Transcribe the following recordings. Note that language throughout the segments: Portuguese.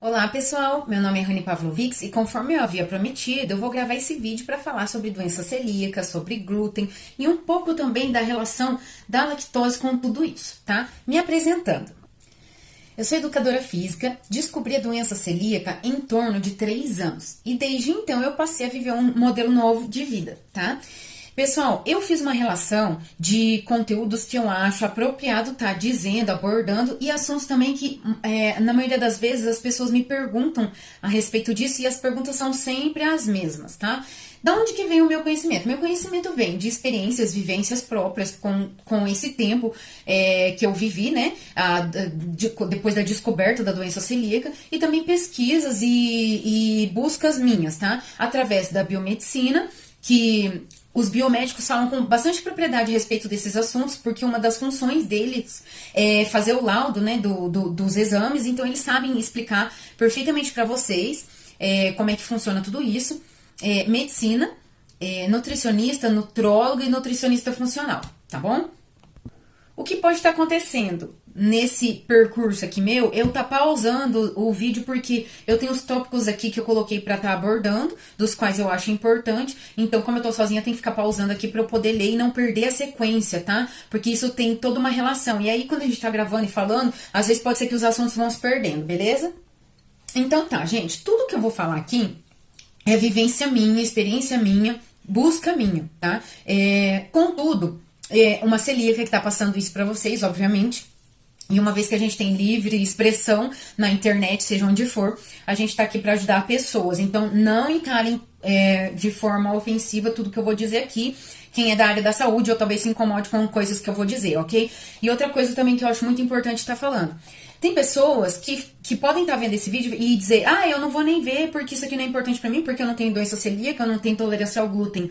Olá pessoal, meu nome é Rani Pavlovics e conforme eu havia prometido, eu vou gravar esse vídeo para falar sobre doença celíaca, sobre glúten e um pouco também da relação da lactose com tudo isso, tá? Me apresentando. Eu sou educadora física, descobri a doença celíaca em torno de 3 anos e desde então eu passei a viver um modelo novo de vida, tá? Pessoal, eu fiz uma relação de conteúdos que eu acho apropriado estar dizendo, abordando e assuntos também que, na maioria das vezes, as pessoas me perguntam a respeito disso e as perguntas são sempre as mesmas, tá? Da onde que vem o meu conhecimento? Meu conhecimento vem de experiências, vivências próprias com esse tempo que eu vivi, né? Depois da descoberta da doença celíaca e também pesquisas e buscas minhas, tá? Através da biomedicina, que os biomédicos falam com bastante propriedade a respeito desses assuntos, porque uma das funções deles é fazer o laudo, né, dos exames, então eles sabem explicar perfeitamente para vocês como é que funciona tudo isso. Medicina, nutricionista, nutrólogo e nutricionista funcional, tá bom? O que pode estar acontecendo nesse percurso aqui meu, eu tá pausando o vídeo porque eu tenho os tópicos aqui que eu coloquei para estar abordando, dos quais eu acho importante, então como eu tô sozinha, tem que ficar pausando aqui para eu poder ler e não perder a sequência, tá? Porque isso tem toda uma relação, e aí quando a gente tá gravando e falando, às vezes pode ser que os assuntos vão se perdendo, beleza? Então tá, gente, tudo que eu vou falar aqui é vivência minha, experiência minha, busca minha, tá? Contudo, uma celíaca que tá passando isso para vocês, obviamente. E uma vez que a gente tem livre expressão na internet, seja onde for, a gente tá aqui para ajudar pessoas. Então, não encarem de forma ofensiva tudo que eu vou dizer aqui. Quem é da área da saúde, ou talvez se incomode com coisas que eu vou dizer, ok? E outra coisa também que eu acho muito importante estar falando. Tem pessoas que podem estar vendo esse vídeo e dizer, eu não vou nem ver porque isso aqui não é importante pra mim, porque eu não tenho doença celíaca, eu não tenho tolerância ao glúten.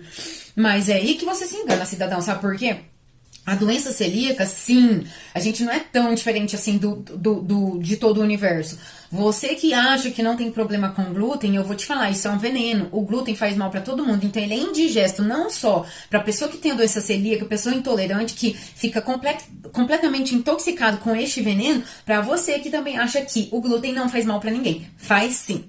Mas é aí que você se engana, cidadão, sabe por quê? A doença celíaca, sim, a gente não é tão diferente assim de todo o universo. Você que acha que não tem problema com glúten, eu vou te falar, isso é um veneno. O glúten faz mal para todo mundo, então ele é indigesto não só para pessoa que tem a doença celíaca, pessoa intolerante que fica completamente intoxicado com este veneno, para você que também acha que o glúten não faz mal para ninguém. Faz sim.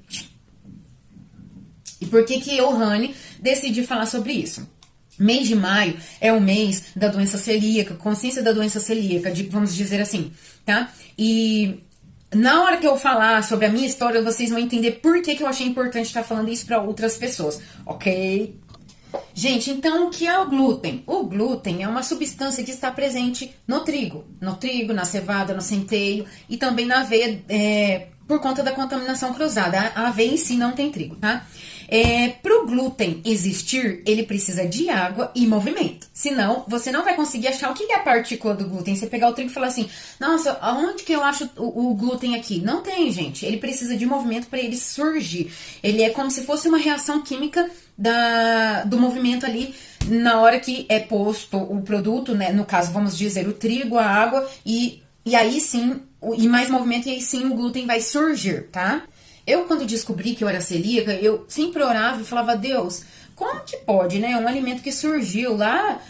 E por que eu, Rani, decidi falar sobre isso? Mês de maio é o mês da doença celíaca, consciência da doença celíaca, vamos dizer assim, tá? E na hora que eu falar sobre a minha história, vocês vão entender por que eu achei importante estar falando isso para outras pessoas, ok? Gente, então o que é o glúten? O glúten é uma substância que está presente no trigo, na cevada, no centeio e também na aveia, por conta da contaminação cruzada. A aveia em si não tem trigo, tá? Para o glúten existir, ele precisa de água e movimento. Senão, você não vai conseguir achar o que é a partícula do glúten. Você pegar o trigo e falar assim, nossa, aonde que eu acho o glúten aqui? Não tem, gente. Ele precisa de movimento para ele surgir. Ele é como se fosse uma reação química do movimento ali na hora que é posto o produto, né? No caso, vamos dizer, o trigo, a água e aí sim, e mais movimento, e aí sim o glúten vai surgir, tá? Eu, quando descobri que eu era celíaca, eu sempre orava e falava, Deus, como que pode, né? Um alimento que surgiu lá,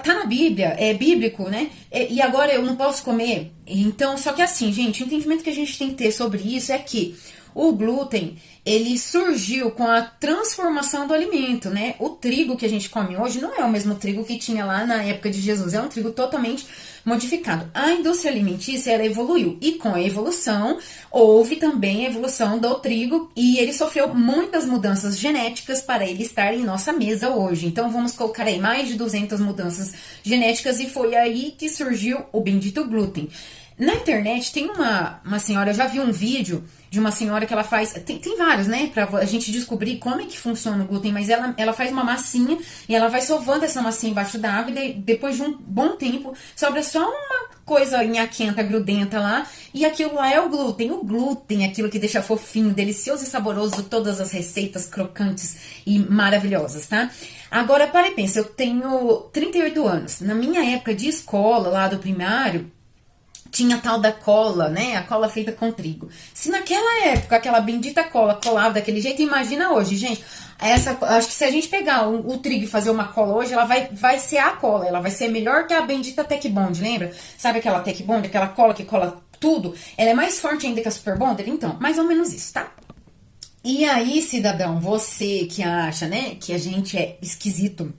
tá na Bíblia, é bíblico, né? E agora eu não posso comer. Então, só que assim, gente, o entendimento que a gente tem que ter sobre isso é que o glúten, ele surgiu com a transformação do alimento, né? O trigo que a gente come hoje não é o mesmo trigo que tinha lá na época de Jesus, é um trigo totalmente modificado. A indústria alimentícia, ela evoluiu, e com a evolução, houve também a evolução do trigo, e ele sofreu muitas mudanças genéticas para ele estar em nossa mesa hoje. Então, vamos colocar aí mais de 200 mudanças genéticas, e foi aí que surgiu o bendito glúten. Na internet tem uma senhora, eu já vi um vídeo de uma senhora que ela faz, tem vários, né, pra a gente descobrir como é que funciona o glúten, mas ela faz uma massinha e ela vai sovando essa massinha embaixo da água e depois de um bom tempo sobra só uma coisa nhaquenta, grudenta lá, e aquilo lá é o glúten. O glúten é aquilo que deixa fofinho, delicioso e saboroso todas as receitas crocantes e maravilhosas, tá? Agora, para e pensa, eu tenho 38 anos. Na minha época de escola, lá do primário, tinha a tal da cola, né? A cola feita com trigo. Se naquela época aquela bendita cola colava daquele jeito, imagina hoje, gente. Acho que se a gente pegar o trigo e fazer uma cola hoje, ela vai ser a cola. Ela vai ser melhor que a bendita Tec Bond, lembra? Sabe aquela Tec Bond, aquela cola que cola tudo, ela é mais forte ainda que a Super Bonder? Então, mais ou menos isso, tá? E aí, cidadão, você que acha, né, que a gente é esquisito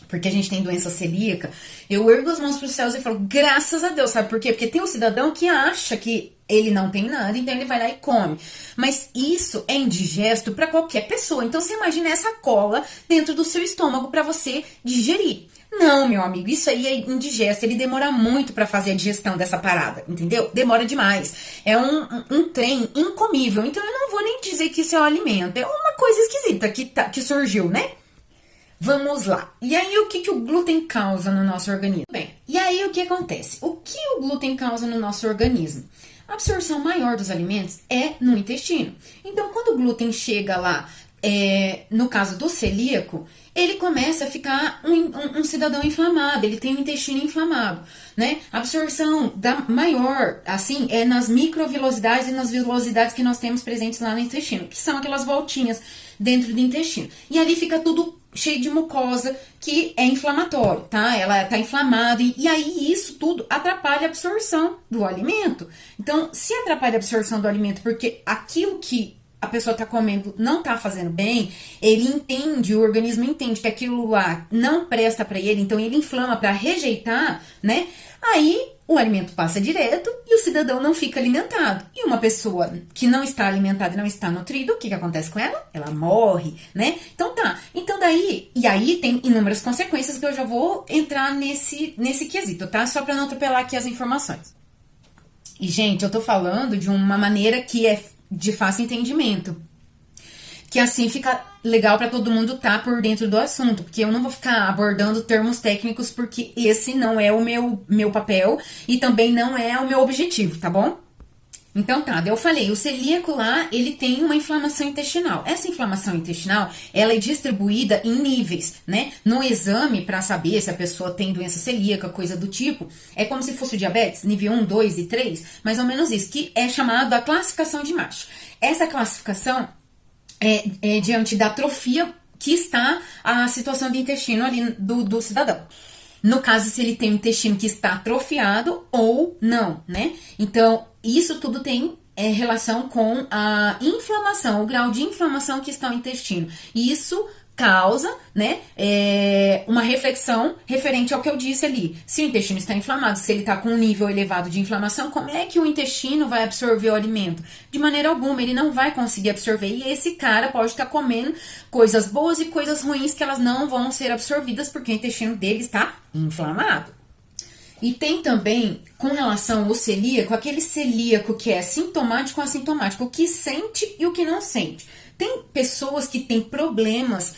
porque a gente tem doença celíaca, eu ergo as mãos para os céus e falo, graças a Deus, sabe por quê? Porque tem um cidadão que acha que ele não tem nada, então ele vai lá e come. Mas isso é indigesto para qualquer pessoa. Então você imagina essa cola dentro do seu estômago para você digerir. Não, meu amigo, isso aí é indigesto, ele demora muito para fazer a digestão dessa parada, entendeu? Demora demais. É um trem incomível, então eu não vou nem dizer que isso é um alimento, é uma coisa esquisita que surgiu, né? Vamos lá. E aí, o que o glúten causa no nosso organismo? Bem, e aí o que acontece? O que o glúten causa no nosso organismo? A absorção maior dos alimentos é no intestino. Então, quando o glúten chega lá, no caso do celíaco, ele começa a ficar um cidadão inflamado, ele tem o intestino inflamado, né? A absorção maior, assim, é nas microvilosidades e nas vilosidades que nós temos presentes lá no intestino, que são aquelas voltinhas dentro do intestino. E ali fica tudo cheio de mucosa, que é inflamatório, tá? Ela tá inflamada e aí isso tudo atrapalha a absorção do alimento. Então, se atrapalha a absorção do alimento porque aquilo que a pessoa tá comendo não tá fazendo bem, ele entende, o organismo entende que aquilo lá não presta para ele, então ele inflama para rejeitar, né? Aí o alimento passa direto e o cidadão não fica alimentado. E uma pessoa que não está alimentada e não está nutrida, o que acontece com ela? Ela morre, né? Então tá. Então daí, e aí tem inúmeras consequências que eu já vou entrar nesse quesito, tá? Só para não atropelar aqui as informações. E, gente, eu tô falando de uma maneira que é de fácil entendimento. Que assim fica legal para todo mundo estar por dentro do assunto, porque eu não vou ficar abordando termos técnicos, porque esse não é o meu papel e também não é o meu objetivo, tá bom? Então tá, eu falei, o celíaco lá, ele tem uma inflamação intestinal. Essa inflamação intestinal, ela é distribuída em níveis, né? No exame, para saber se a pessoa tem doença celíaca, coisa do tipo, é como se fosse o diabetes, nível 1, 2 e 3, mais ou menos isso, que é chamado a classificação de Marsh. Essa classificação é diante da atrofia que está a situação de intestino ali do cidadão. No caso, se ele tem um intestino que está atrofiado ou não, né? Então, isso tudo tem relação com a inflamação, o grau de inflamação que está no intestino. E isso causa, né, uma reflexão referente ao que eu disse ali. Se o intestino está inflamado, se ele está com um nível elevado de inflamação, como é que o intestino vai absorver o alimento? De maneira alguma, ele não vai conseguir absorver. E esse cara pode estar comendo coisas boas e coisas ruins que elas não vão ser absorvidas porque o intestino dele está inflamado. E tem também, com relação ao celíaco, aquele celíaco que é sintomático ou assintomático, o que sente e o que não sente. Tem pessoas que têm problemas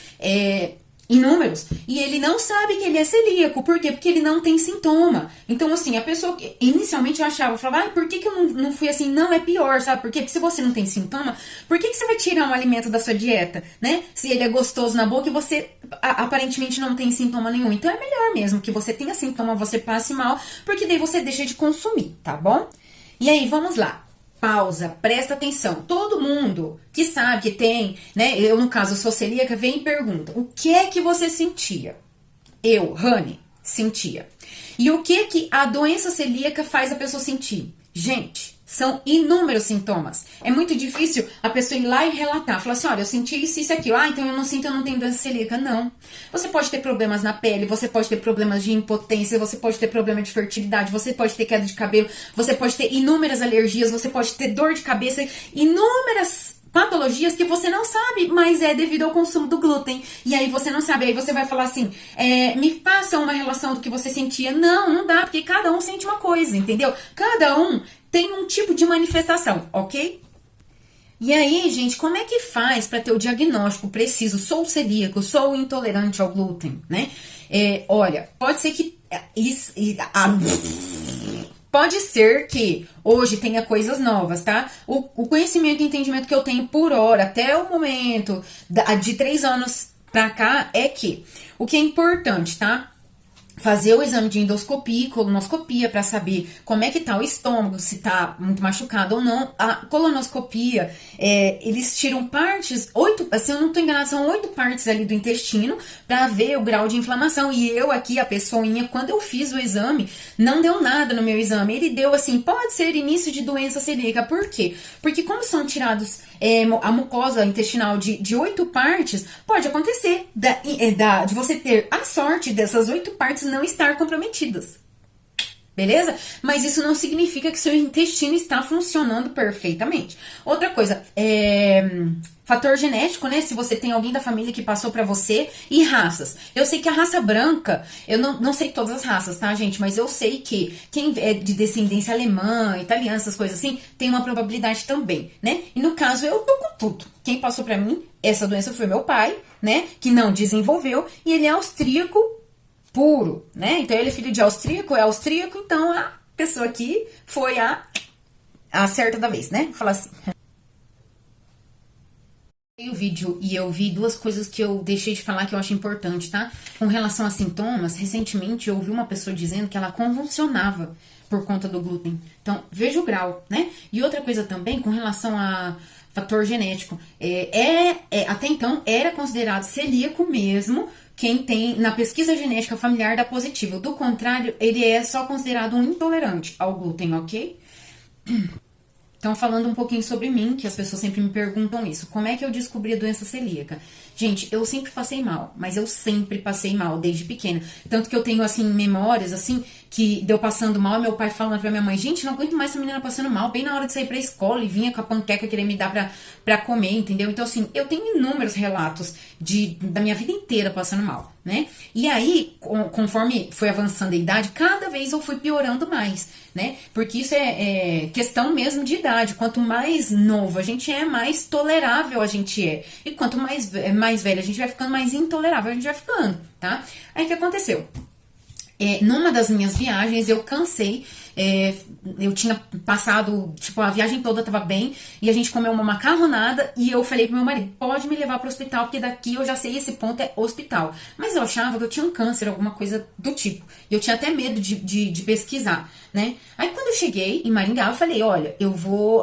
inúmeros e ele não sabe que ele é celíaco. Por quê? Porque ele não tem sintoma. Então, assim, a pessoa inicialmente eu achava, eu falava, por que eu não fui assim? Não, é pior, sabe por quê? Porque se você não tem sintoma, por que você vai tirar um alimento da sua dieta, né? Se ele é gostoso na boca e você aparentemente não tem sintoma nenhum. Então, é melhor mesmo que você tenha sintoma, você passe mal, porque daí você deixa de consumir, tá bom? E aí, vamos lá. Pausa, presta atenção. Todo mundo que sabe que tem, né? Eu, no caso, sou celíaca, vem e pergunta: o que é que você sentia? Eu, Rani, sentia. E o que a doença celíaca faz a pessoa sentir? Gente, são inúmeros sintomas. É muito difícil a pessoa ir lá e relatar. Falar assim, olha, eu senti isso e isso aqui. Ah, então eu não sinto, eu não tenho doença celíaca. Não. Você pode ter problemas na pele, você pode ter problemas de impotência, você pode ter problema de fertilidade, você pode ter queda de cabelo, você pode ter inúmeras alergias, você pode ter dor de cabeça, inúmeras patologias que você não sabe, mas é devido ao consumo do glúten. E aí você não sabe, aí você vai falar assim, me passa uma relação do que você sentia. Não dá, porque cada um sente uma coisa, entendeu? Cada um tem um tipo de manifestação, ok? E aí, gente, como é que faz para ter o diagnóstico preciso? Sou celíaco, sou intolerante ao glúten, né? Olha, pode ser que... Pode ser que hoje tenha coisas novas, tá? O conhecimento e entendimento que eu tenho por hora, até o momento de 3 anos pra cá, é que o que é importante, tá? fazer o exame de endoscopia e colonoscopia para saber como é que tá o estômago, se tá muito machucado ou não. A colonoscopia, eles tiram partes, 8, se eu não tô enganada, são 8 partes ali do intestino para ver o grau de inflamação. E eu aqui, a pessoinha, quando eu fiz o exame, não deu nada no meu exame. Ele deu assim, pode ser início de doença celíaca. Por quê? Porque como são tirados a mucosa intestinal de 8 partes, pode acontecer de você ter a sorte dessas 8 partes não estar comprometidas. Beleza? Mas isso não significa que seu intestino está funcionando perfeitamente. Outra coisa, fator genético, né? Se você tem alguém da família que passou pra você, e raças. Eu sei que a raça branca, eu não sei todas as raças, tá, gente? Mas eu sei que quem é de descendência alemã, italiana, essas coisas assim, tem uma probabilidade também, né? E no caso, eu tô com tudo. Quem passou pra mim essa doença foi meu pai, né? Que não desenvolveu, e ele é austríaco puro, né? Então ele é filho de austríaco, é austríaco, então a pessoa aqui foi a certa da vez, né? Vou falar assim. O vídeo e eu vi duas coisas que eu deixei de falar que eu acho importante, tá? Com relação a sintomas, recentemente eu ouvi uma pessoa dizendo que ela convulsionava por conta do glúten. Então, veja o grau, né? E outra coisa também, com relação a fator genético, até então era considerado celíaco mesmo quem tem, na pesquisa genética familiar, dá positivo. Do contrário, ele é só considerado um intolerante ao glúten, ok? Então, falando um pouquinho sobre mim, que as pessoas sempre me perguntam isso. Como é que eu descobri a doença celíaca? Gente, eu sempre passei mal, mas eu sempre passei mal, desde pequena. Tanto que eu tenho, assim, memórias, assim, que deu passando mal, meu pai falando pra minha mãe, gente, não aguento mais essa menina passando mal, bem na hora de sair pra escola, e vinha com a panqueca querer me dar pra comer, entendeu? Então, assim, eu tenho inúmeros relatos da minha vida inteira passando mal, né? E aí, conforme foi avançando a idade, cada vez eu fui piorando mais, né? Porque isso é questão mesmo de idade. Quanto mais novo a gente é, mais tolerável a gente é. E quanto mais velho a gente vai ficando, mais intolerável a gente vai ficando, tá? Aí o que aconteceu? Numa das minhas viagens, eu cansei. Eu tinha passado, tipo, a viagem toda tava bem, e a gente comeu uma macarronada, e eu falei pro meu marido, pode me levar pro hospital, porque daqui eu já sei, esse ponto é hospital. Mas eu achava que eu tinha um câncer, alguma coisa do tipo, e eu tinha até medo de pesquisar, né? Aí quando eu cheguei em Maringá, eu falei, olha,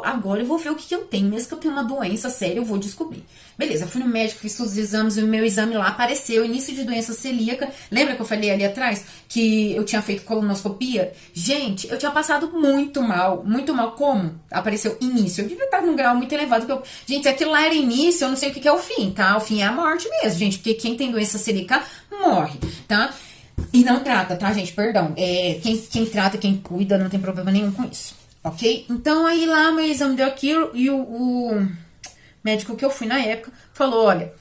agora eu vou ver o que eu tenho, mesmo que eu tenha uma doença séria, eu vou descobrir. Beleza, fui no médico, fiz todos os exames, e o meu exame lá apareceu, início de doença celíaca. Lembra que eu falei ali atrás que eu tinha feito colonoscopia? Gente, eu tinha passado muito mal. Muito mal. Como? Apareceu início. Eu devia estar num grau muito elevado. Gente, aquilo lá era início, eu não sei o que é o fim, tá? O fim é a morte mesmo, gente. Porque quem tem doença celíaca morre, tá? E não trata, tá, gente? Perdão. Quem trata, quem cuida, não tem problema nenhum com isso, ok? Então, aí lá, meu exame deu aquilo e o médico que eu fui na época falou, olha,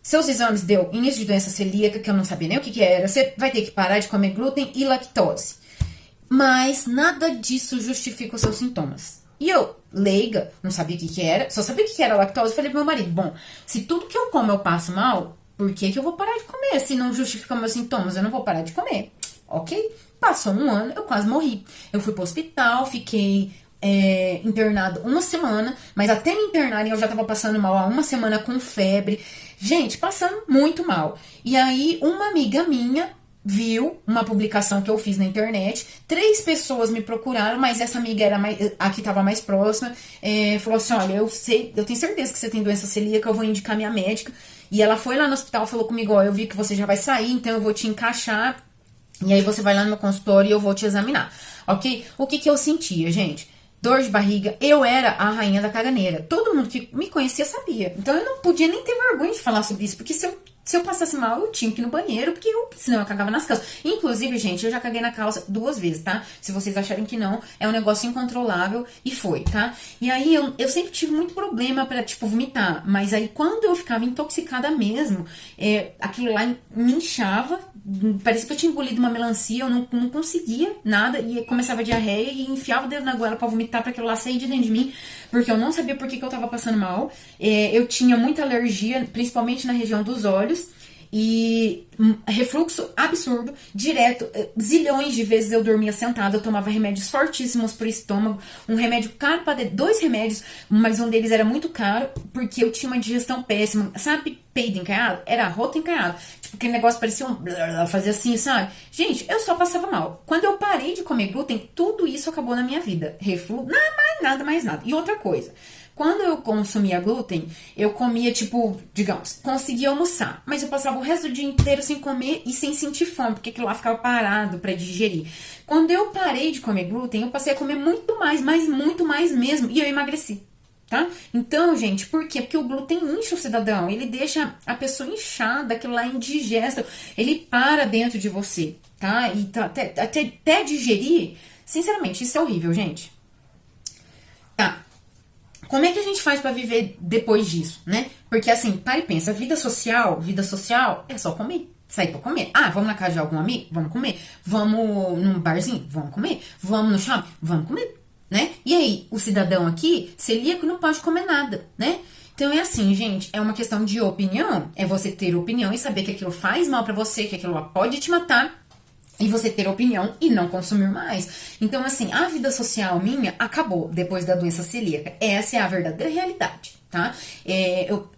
seus exames deu início de doença celíaca, que eu não sabia nem o que era, você vai ter que parar de comer glúten e lactose. Mas nada disso justifica os seus sintomas. E eu, leiga, não sabia o que era, só sabia o que era lactose. Eu falei pro meu marido, bom, se tudo que eu como eu passo mal, por que eu vou parar de comer? Se não justifica meus sintomas, eu não vou parar de comer, ok? Passou um ano, eu quase morri. Eu fui pro hospital, fiquei internado uma semana, mas até me internarem eu já tava passando mal há uma semana com febre. Gente, passando muito mal. E aí, uma amiga minha viu uma publicação que eu fiz na internet, 3 pessoas me procuraram, mas essa amiga era a que estava mais próxima, falou assim, olha, eu tenho certeza que você tem doença celíaca, eu vou indicar minha médica. E ela foi lá no hospital, falou comigo, ó, eu vi que você já vai sair, então eu vou te encaixar, e aí você vai lá no meu consultório e eu vou te examinar, ok? O que eu sentia, gente? Dor de barriga, eu era a rainha da caganeira. Todo mundo que me conhecia sabia. Então eu não podia nem ter vergonha de falar sobre isso, porque se eu passasse mal, eu tinha que ir no banheiro, porque senão eu cagava nas calças. Inclusive, gente, eu já caguei na calça 2 vezes, tá? Se vocês acharem que não, é um negócio incontrolável e foi, tá? E aí eu sempre tive muito problema pra, tipo, vomitar. Mas aí quando eu ficava intoxicada mesmo, aquilo lá me inchava, parecia que eu tinha engolido uma melancia, eu não conseguia nada, e começava a diarreia e enfiava o dedo na goela pra vomitar, pra aquilo lá sair de dentro de mim, porque eu não sabia por que eu tava passando mal. Eu tinha muita alergia, principalmente na região dos olhos, E refluxo absurdo, direto, zilhões de vezes eu dormia sentada, eu tomava remédios fortíssimos pro estômago, um remédio caro para dois remédios, mas um deles era muito caro, porque eu tinha uma digestão péssima, sabe, peido encanhado? Era arroto encanhado, tipo, aquele negócio parecia fazia assim, sabe? Gente, eu só passava mal. Quando eu parei de comer glúten, tudo isso acabou na minha vida, refluxo, nada mais nada. E outra coisa, quando eu consumia glúten, eu comia, tipo, digamos, conseguia almoçar, mas eu passava o resto do dia inteiro sem comer e sem sentir fome, porque aquilo lá ficava parado pra digerir. Quando eu parei de comer glúten, eu passei a comer muito mais, mas muito mais mesmo, e eu emagreci, tá? Então, gente, por quê? Porque o glúten incha o cidadão, ele deixa a pessoa inchada, aquilo lá é indigesto, ele para dentro de você, tá? E até digerir, sinceramente, isso é horrível, gente. Tá. Como é que a gente faz pra viver depois disso, né? Porque assim, para e pensa, vida social é só comer, sair pra comer. Ah, vamos na casa de algum amigo? Vamos comer. Vamos num barzinho? Vamos comer. Vamos no shopping? Vamos comer, né? E aí, o cidadão aqui, celíaco, não pode comer nada, né? Então é assim, gente, é uma questão de opinião, é você ter opinião e saber que aquilo faz mal pra você, que aquilo lá pode te matar. E você ter opinião e não consumir mais. Então, assim, a vida social minha acabou depois da doença celíaca. Essa é a verdadeira realidade, tá?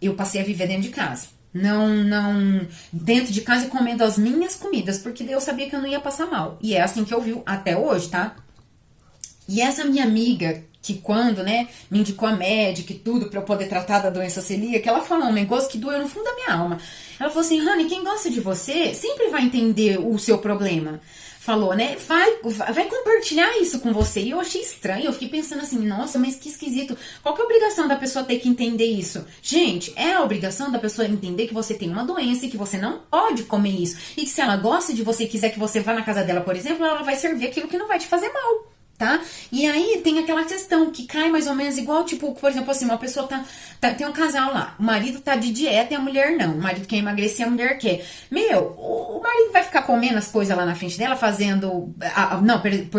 Eu passei a viver dentro de casa. Não dentro de casa e comendo as minhas comidas, porque daí eu sabia que eu não ia passar mal. E é assim que eu vivo até hoje, tá? E essa minha amiga, que quando, né, me indicou a médica e tudo pra eu poder tratar da doença celíaca, ela falou um negócio que doeu no fundo da minha alma. Ela falou assim, Rani, quem gosta de você sempre vai entender o seu problema. Falou, né, vai compartilhar isso com você. E eu achei estranho, eu fiquei pensando assim, nossa, mas que esquisito. Qual que é a obrigação da pessoa ter que entender isso? Gente, é a obrigação da pessoa entender que você tem uma doença e que você não pode comer isso. E que se ela gosta de você e quiser que você vá na casa dela, por exemplo, ela vai servir aquilo que não vai te fazer mal. Tá? E aí tem aquela questão que cai mais ou menos igual, tipo, por exemplo, assim, uma pessoa tem um casal lá, o marido tá de dieta e a mulher não. O marido quer emagrecer, a mulher quer. Meu, o marido vai ficar comendo as coisas lá na frente dela, fazendo.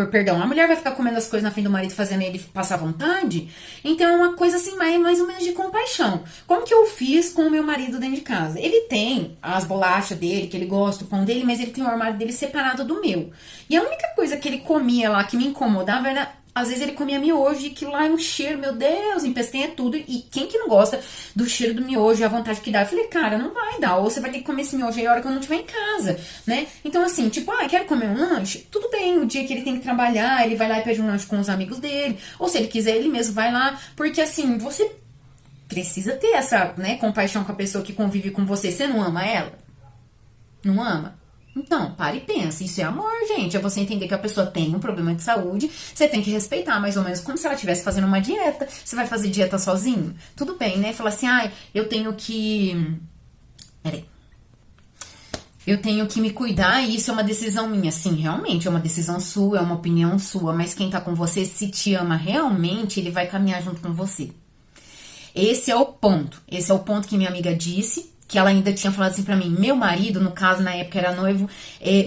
Perdão, a mulher vai ficar comendo as coisas na frente do marido, fazendo ele passar vontade. Então é uma coisa assim, mais ou menos de compaixão. Como que eu fiz com o meu marido dentro de casa? Ele tem as bolachas dele, que ele gosta, o pão dele, mas ele tem o armário dele separado do meu. E a única coisa que ele comia lá que me incomodava era, às vezes ele comia miojo e aquilo lá é um cheiro, meu Deus, empesteia tudo. E quem que não gosta do cheiro do miojo e a vontade que dá? Eu falei, cara, não vai dar, ou você vai ter que comer esse miojo aí a hora que eu não estiver em casa, né? Então assim, tipo, quero comer um lanche? Tudo bem, o dia que ele tem que trabalhar, ele vai lá e pede um lanche com os amigos dele, ou se ele quiser, ele mesmo vai lá, porque assim, você precisa ter essa, né, compaixão com a pessoa que convive com você. Você não ama ela? Não ama? Então, para e pensa, isso é amor, gente, é você entender que a pessoa tem um problema de saúde, você tem que respeitar, mais ou menos como se ela estivesse fazendo uma dieta. Você vai fazer dieta sozinho? Tudo bem, né? Fala assim, eu tenho que... Peraí. Eu tenho que me cuidar e isso é uma decisão minha. Sim, realmente, é uma decisão sua, é uma opinião sua, mas quem tá com você, se te ama realmente, ele vai caminhar junto com você. Esse é o ponto que minha amiga disse, que ela ainda tinha falado assim pra mim, meu marido, no caso, na época era noivo,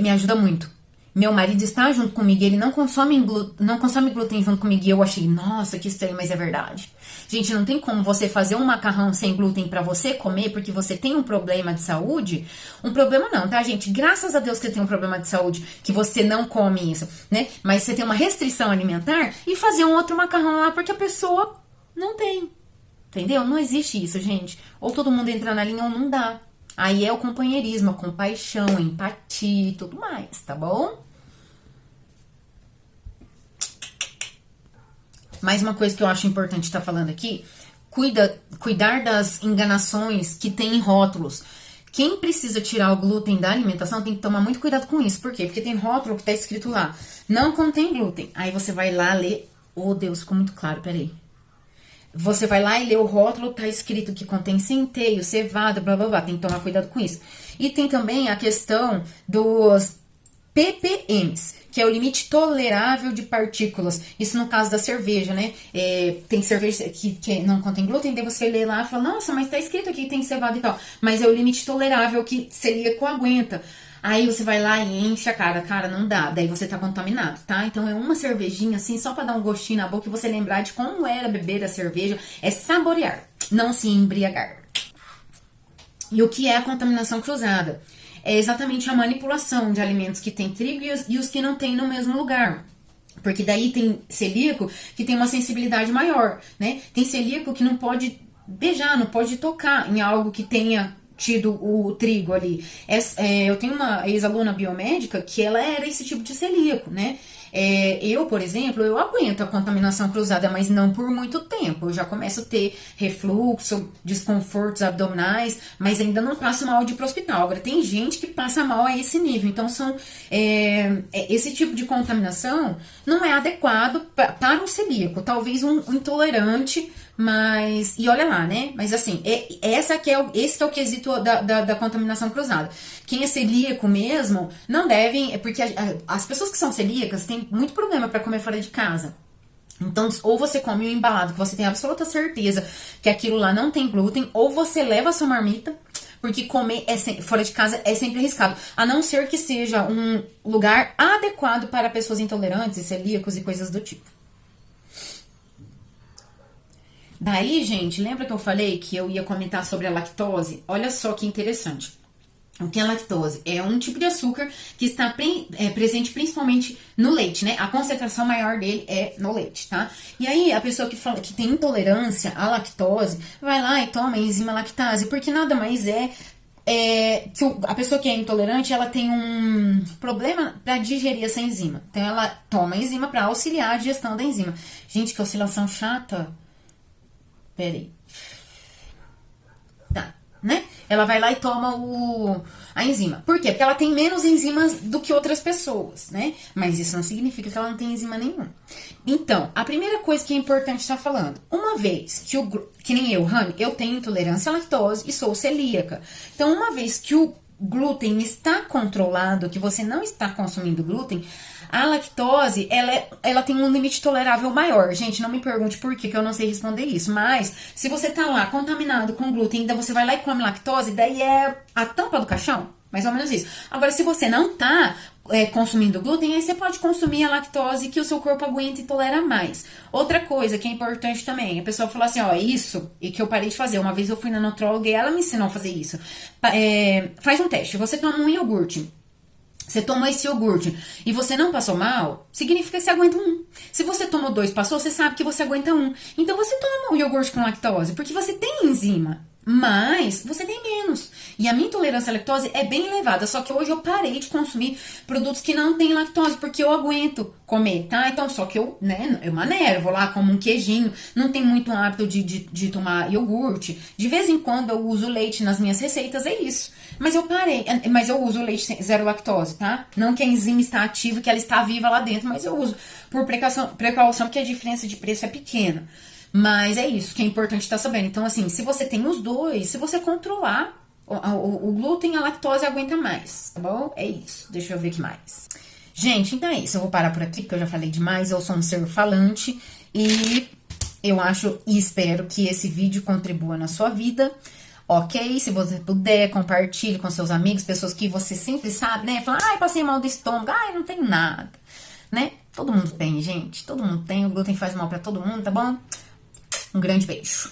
me ajuda muito. Meu marido está junto comigo, ele não consome glúten junto comigo. E eu achei, nossa, que estranho, mas é verdade. Gente, não tem como você fazer um macarrão sem glúten pra você comer, porque você tem um problema de saúde. Um problema não, tá, gente? Graças a Deus que você tem um problema de saúde, que você não come isso, né? Mas você tem uma restrição alimentar e fazer um outro macarrão lá, porque a pessoa não tem. Entendeu? Não existe isso, gente. Ou todo mundo entra na linha ou não dá. Aí é o companheirismo, a compaixão, a empatia e tudo mais, tá bom? Mais uma coisa que eu acho importante estar falando aqui. Cuidar das enganações que tem em rótulos. Quem precisa tirar o glúten da alimentação tem que tomar muito cuidado com isso. Por quê? Porque tem rótulo que tá escrito lá, não contém glúten. Aí você vai lá ler... Oh, Deus, ficou muito claro, peraí. Você vai lá e lê o rótulo, tá escrito que contém centeio, cevada, blá blá blá. Tem que tomar cuidado com isso. E tem também a questão dos ppms, que é o limite tolerável de partículas. Isso no caso da cerveja, né? Tem cerveja que não contém glúten, daí você lê lá e fala, nossa, mas tá escrito aqui que tem cevada e tal. Mas é o limite tolerável que celíaco aguenta. Aí você vai lá e enche a cara, não dá, daí você tá contaminado, tá? Então é uma cervejinha assim, só pra dar um gostinho na boca e você lembrar de como era beber a cerveja, é saborear, não se embriagar. E o que é a contaminação cruzada? É exatamente a manipulação de alimentos que tem trigo e os que não tem no mesmo lugar. Porque daí tem celíaco que tem uma sensibilidade maior, né? Tem celíaco que não pode beijar, não pode tocar em algo que tenha tido o trigo ali. Eu tenho uma ex-aluna biomédica que ela era esse tipo de celíaco, né? Eu, por exemplo, eu aguento a contaminação cruzada, mas não por muito tempo. Eu já começo a ter refluxo, desconfortos abdominais, mas ainda não passo mal de ir pro hospital. Agora, tem gente que passa mal a esse nível. Então, esse tipo de contaminação não é adequado para um celíaco. Talvez um intolerante, mas... E olha lá, né? Mas assim, esse que é o quesito da contaminação cruzada. Quem é celíaco mesmo, não devem... Porque as pessoas que são celíacas têm muito problema para comer fora de casa. Então, ou você come um embalado, que você tem absoluta certeza que aquilo lá não tem glúten, ou você leva a sua marmita, porque comer fora de casa é sempre arriscado. A não ser que seja um lugar adequado para pessoas intolerantes, celíacos e coisas do tipo. Daí, gente, lembra que eu falei que eu ia comentar sobre a lactose? Olha só que interessante. O que é lactose? É um tipo de açúcar que está presente principalmente no leite, né? A concentração maior dele é no leite, tá? E aí, a pessoa que tem intolerância à lactose, vai lá e toma enzima lactase, porque nada mais que a pessoa que é intolerante, ela tem um problema para digerir essa enzima. Então, ela toma enzima para auxiliar a digestão da enzima. Gente, que oscilação chata. Peraí. Tá, né? Ela vai lá e toma a enzima. Por quê? Porque ela tem menos enzimas do que outras pessoas, né? Mas isso não significa que ela não tem enzima nenhuma. Então, a primeira coisa que é importante estar falando, uma vez que nem eu, Rani, eu tenho intolerância à lactose e sou celíaca. Então, uma vez que o glúten está controlado, que você não está consumindo glúten, a lactose, ela tem um limite tolerável maior. Gente, não me pergunte por que eu não sei responder isso. Mas, se você tá lá contaminado com glúten, ainda você vai lá e come lactose, daí é a tampa do caixão. Mais ou menos isso. Agora, se você não tá consumindo glúten, aí você pode consumir a lactose que o seu corpo aguenta e tolera mais. Outra coisa que é importante também, a pessoa fala assim, ó, isso, e que eu parei de fazer. Uma vez eu fui na nutróloga e ela me ensinou a fazer isso. Faz um teste. Você toma um iogurte. Você tomou esse iogurte e você não passou mal, significa que você aguenta um. Se você tomou 2 e passou, você sabe que você aguenta 1. Então você toma o iogurte com lactose, porque você tem enzima, mas você tem menos. E a minha intolerância à lactose é bem elevada, só que hoje eu parei de consumir produtos que não têm lactose, porque eu aguento comer, tá? Então, só que eu maneiro, vou lá, como um queijinho, não tenho muito hábito de tomar iogurte. De vez em quando eu uso leite nas minhas receitas, é isso. Mas eu parei, mas eu uso leite zero lactose, tá? Não que a enzima está ativa, que ela está viva lá dentro, mas eu uso por precaução, porque a diferença de preço é pequena. Mas é isso que é importante estar sabendo. Então, assim, se você tem os dois, se você controlar, o glúten, a lactose aguenta mais, tá bom? É isso. Deixa eu ver o que mais. Gente, então é isso. Eu vou parar por aqui, porque eu já falei demais. Eu sou um ser falante e eu acho e espero que esse vídeo contribua na sua vida. Ok? Se você puder, compartilhe com seus amigos, pessoas que você sempre sabe, né? Fala, ai, passei mal do estômago, ai, não tem nada, né? Todo mundo tem, gente. Todo mundo tem. O glúten faz mal pra todo mundo, tá bom? Um grande beijo.